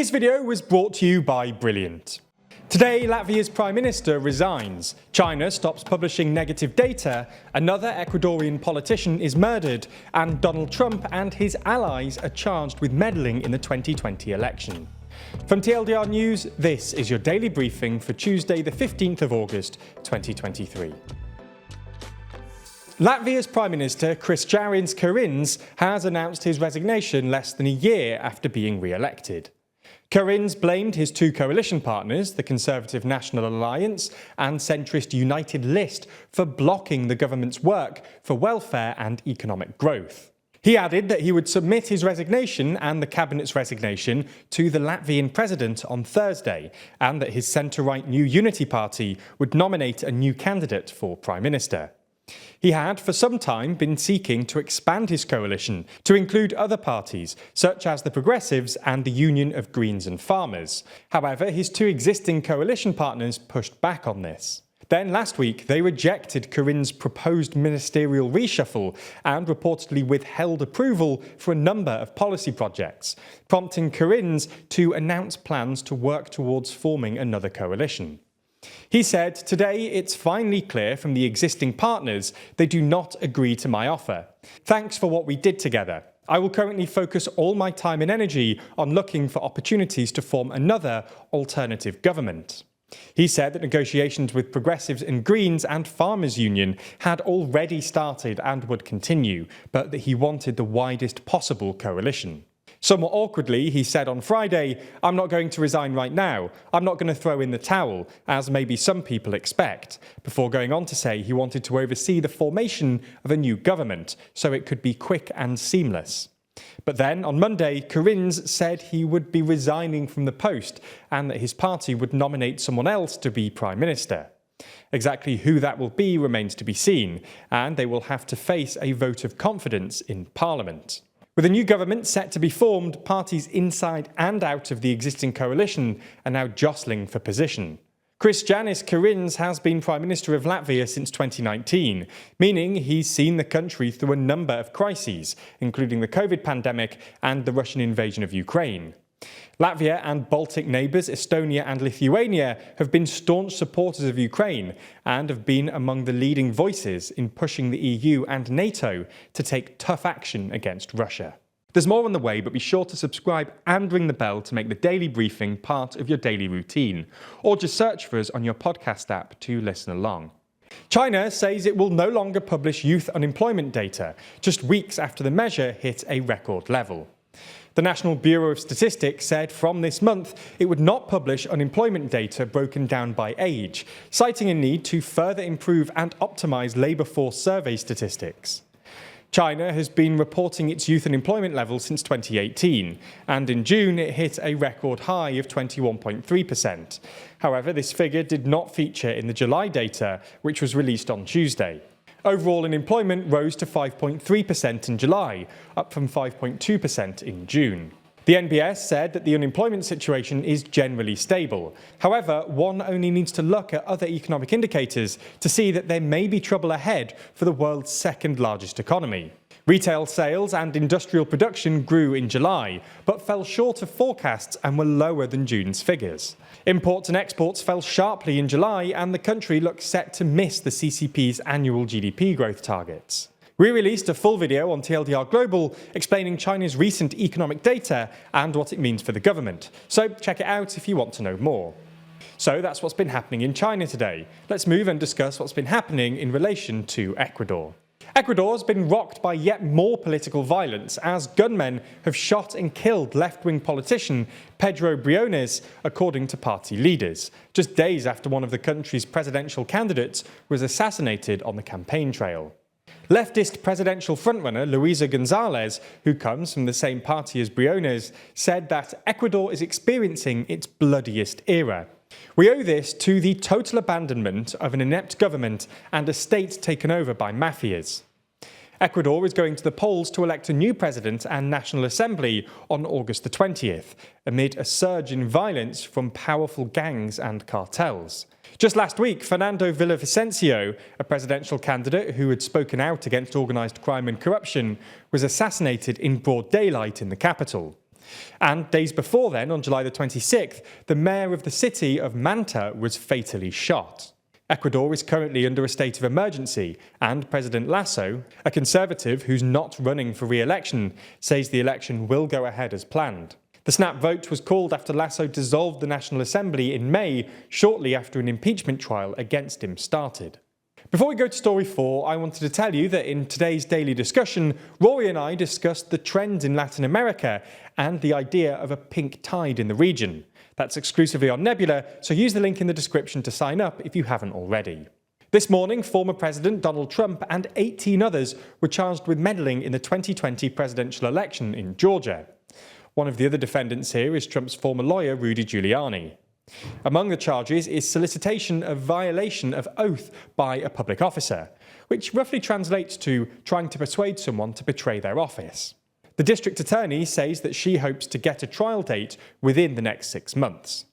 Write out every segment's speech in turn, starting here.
This video was brought to you by Brilliant. Today, Latvia's Prime Minister resigns, China stops publishing negative data, another Ecuadorian politician is murdered, and Donald Trump and his allies are charged with meddling in the 2020 election. From TLDR News, this is your daily briefing for Tuesday the 15th of August 2023. Latvia's Prime Minister Krišjānis Kariņš has announced his resignation less than a year after being re-elected. Kariņš blamed his two coalition partners, the Conservative National Alliance and centrist United List, for blocking the government's work for welfare and economic growth. He added that he would submit his resignation and the cabinet's resignation to the Latvian president on Thursday, and that his centre-right New Unity Party would nominate a new candidate for Prime Minister. He had for some time been seeking to expand his coalition to include other parties, such as the Progressives and the Union of Greens and Farmers. However, his two existing coalition partners pushed back on this. Then last week, they rejected Kariņš's proposed ministerial reshuffle and reportedly withheld approval for a number of policy projects, prompting Kariņš to announce plans to work towards forming another coalition. He said, "Today it's finally clear from the existing partners they do not agree to my offer. Thanks for what we did together. I will currently focus all my time and energy on looking for opportunities to form another alternative government." He said that negotiations with Progressives and Greens and Farmers Union had already started and would continue, but that he wanted the widest possible coalition. Somewhat awkwardly, he said on Friday, "I'm not going to resign right now. I'm not going to throw in the towel, as maybe some people expect," before going on to say he wanted to oversee the formation of a new government, so it could be quick and seamless. But then, on Monday, Kariņš said he would be resigning from the post and that his party would nominate someone else to be Prime Minister. Exactly who that will be remains to be seen, and they will have to face a vote of confidence in Parliament. With a new government set to be formed, parties inside and out of the existing coalition are now jostling for position. Krišjānis Kariņš has been Prime Minister of Latvia since 2019, meaning he's seen the country through a number of crises, including the COVID pandemic and the Russian invasion of Ukraine. Latvia and Baltic neighbours Estonia and Lithuania have been staunch supporters of Ukraine and have been among the leading voices in pushing the EU and NATO to take tough action against Russia. There's more on the way, but be sure to subscribe and ring the bell to make the daily briefing part of your daily routine, or just search for us on your podcast app to listen along. China says it will no longer publish youth unemployment data, just weeks after the measure hit a record level. The National Bureau of Statistics said from this month it would not publish unemployment data broken down by age, citing a need to further improve and optimise labour force survey statistics. China has been reporting its youth unemployment level since 2018, and in June it hit a record high of 21.3%. However, this figure did not feature in the July data, which was released on Tuesday. Overall unemployment rose to 5.3% in July, up from 5.2% in June. The NBS said that the unemployment situation is generally stable. However, one only needs to look at other economic indicators to see that there may be trouble ahead for the world's second largest economy. Retail sales and industrial production grew in July, but fell short of forecasts and were lower than June's figures. Imports and exports fell sharply in July, and the country looks set to miss the CCP's annual GDP growth targets. We released a full video on TLDR Global explaining China's recent economic data and what it means for the government, so check it out if you want to know more. So that's what's been happening in China today. Let's move and discuss what's been happening in relation to Ecuador. Ecuador's been rocked by yet more political violence as gunmen have shot and killed left-wing politician Pedro Briones, according to party leaders, just days after one of the country's presidential candidates was assassinated on the campaign trail. Leftist presidential frontrunner Luisa González, who comes from the same party as Briones, said that Ecuador is experiencing its bloodiest era. "We owe this to the total abandonment of an inept government and a state taken over by mafias." Ecuador is going to the polls to elect a new president and National Assembly on August the 20th, amid a surge in violence from powerful gangs and cartels. Just last week, Fernando Villavicencio, a presidential candidate who had spoken out against organised crime and corruption, was assassinated in broad daylight in the capital. And days before then, on July the 26th, the mayor of the city of Manta was fatally shot. Ecuador is currently under a state of emergency, and President Lasso, a conservative who's not running for re-election, says the election will go ahead as planned. The snap vote was called after Lasso dissolved the National Assembly in May, shortly after an impeachment trial against him started. Before we go to story 4, I wanted to tell you that in today's daily discussion, Rory and I discussed the trends in Latin America and the idea of a pink tide in the region. That's exclusively on Nebula, so use the link in the description to sign up if you haven't already. This morning, former President Donald Trump and 18 others were charged with meddling in the 2020 presidential election in Georgia. One of the other defendants here is Trump's former lawyer, Rudy Giuliani. Among the charges is solicitation of violation of oath by a public officer, which roughly translates to trying to persuade someone to betray their office. The district attorney says that she hopes to get a trial date within the next 6 months.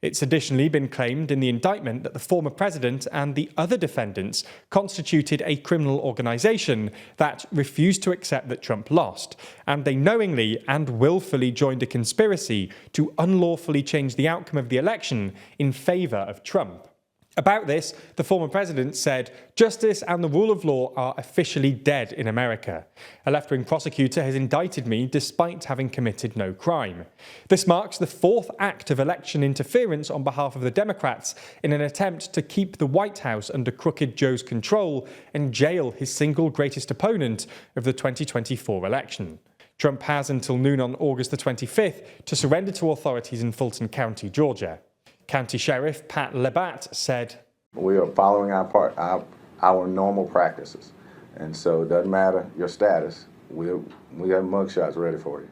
It's additionally been claimed in the indictment that the former president and the other defendants constituted a criminal organisation that refused to accept that Trump lost, and they knowingly and willfully joined a conspiracy to unlawfully change the outcome of the election in favour of Trump. About this, the former president said, "Justice and the rule of law are officially dead in America. A left-wing prosecutor has indicted me despite having committed no crime. This marks the 4th act of election interference on behalf of the Democrats in an attempt to keep the White House under Crooked Joe's control and jail his single greatest opponent of the 2024 election." Trump has until noon on August the 25th to surrender to authorities in Fulton County, Georgia. County Sheriff Pat Labatt said, "We are following our normal practices, and so it doesn't matter your status. We have mugshots ready for you."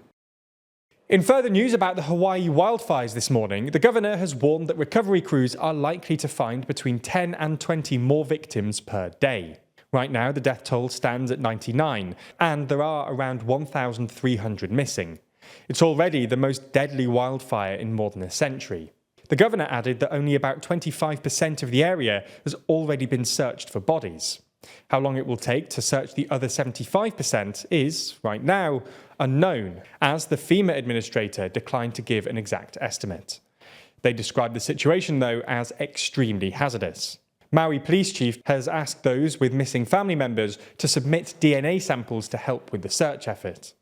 In further news about the Hawaii wildfires this morning, the governor has warned that recovery crews are likely to find between 10 and 20 more victims per day. Right now, the death toll stands at 99, and there are around 1,300 missing. It's already the most deadly wildfire in more than a century. The governor added that only about 25% of the area has already been searched for bodies. How long it will take to search the other 75% is, right now, unknown, as the FEMA administrator declined to give an exact estimate. They described the situation, though, as extremely hazardous. Maui Police Chief has asked those with missing family members to submit DNA samples to help with the search effort.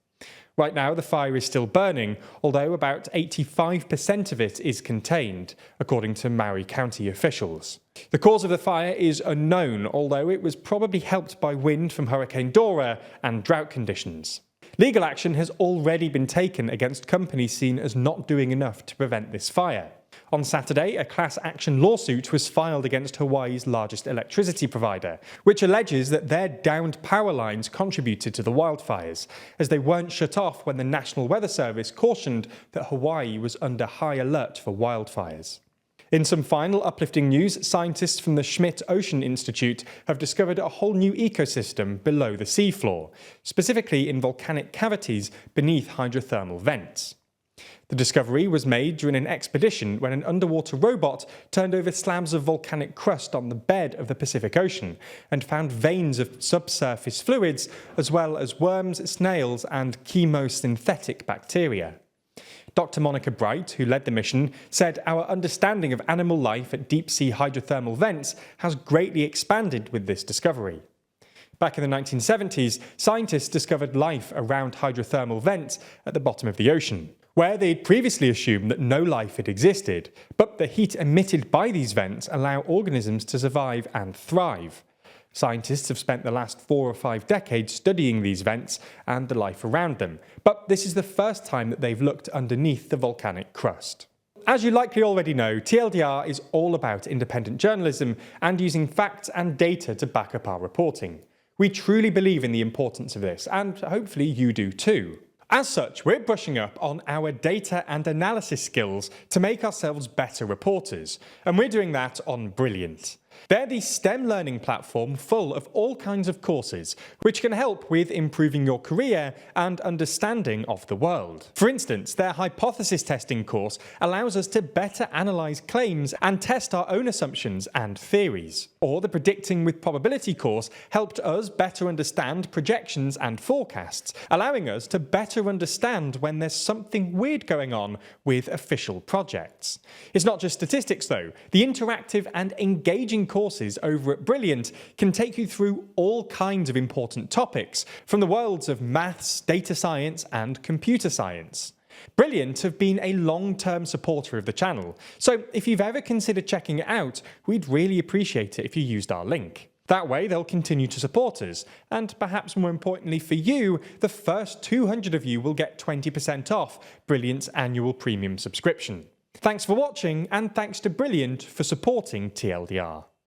Right now, the fire is still burning, although about 85% of it is contained, according to Maui County officials. The cause of the fire is unknown, although it was probably helped by wind from Hurricane Dora and drought conditions. Legal action has already been taken against companies seen as not doing enough to prevent this fire. On Saturday, a class action lawsuit was filed against Hawaii's largest electricity provider, which alleges that their downed power lines contributed to the wildfires, as they weren't shut off when the National Weather Service cautioned that Hawaii was under high alert for wildfires. In some final uplifting news, scientists from the Schmidt Ocean Institute have discovered a whole new ecosystem below the seafloor, specifically in volcanic cavities beneath hydrothermal vents. The discovery was made during an expedition when an underwater robot turned over slabs of volcanic crust on the bed of the Pacific Ocean and found veins of subsurface fluids, as well as worms, snails, and chemosynthetic bacteria. Dr. Monica Bright, who led the mission, said our understanding of animal life at deep-sea hydrothermal vents has greatly expanded with this discovery. Back in the 1970s, scientists discovered life around hydrothermal vents at the bottom of the ocean, where they'd previously assumed that no life had existed, but the heat emitted by these vents allow organisms to survive and thrive. Scientists have spent the last 4 or 5 decades studying these vents and the life around them, but this is the first time that they've looked underneath the volcanic crust. As you likely already know, TLDR is all about independent journalism and using facts and data to back up our reporting. We truly believe in the importance of this, and hopefully you do too. As such, we're brushing up on our data and analysis skills to make ourselves better reporters, and we're doing that on Brilliant. They're the STEM learning platform full of all kinds of courses, which can help with improving your career and understanding of the world. For instance, their hypothesis testing course allows us to better analyse claims and test our own assumptions and theories. Or the Predicting with Probability course helped us better understand projections and forecasts, allowing us to better understand when there's something weird going on with official projects. It's not just statistics though. The interactive and engaging courses over at Brilliant can take you through all kinds of important topics from the worlds of maths, data science and computer science. Brilliant have been a long-term supporter of the channel, so if you've ever considered checking it out, we'd really appreciate it if you used our link. That way they'll continue to support us, and perhaps more importantly for you, the first 200 of you will get 20% off Brilliant's annual premium subscription. Thanks for watching, and thanks to Brilliant for supporting TLDR.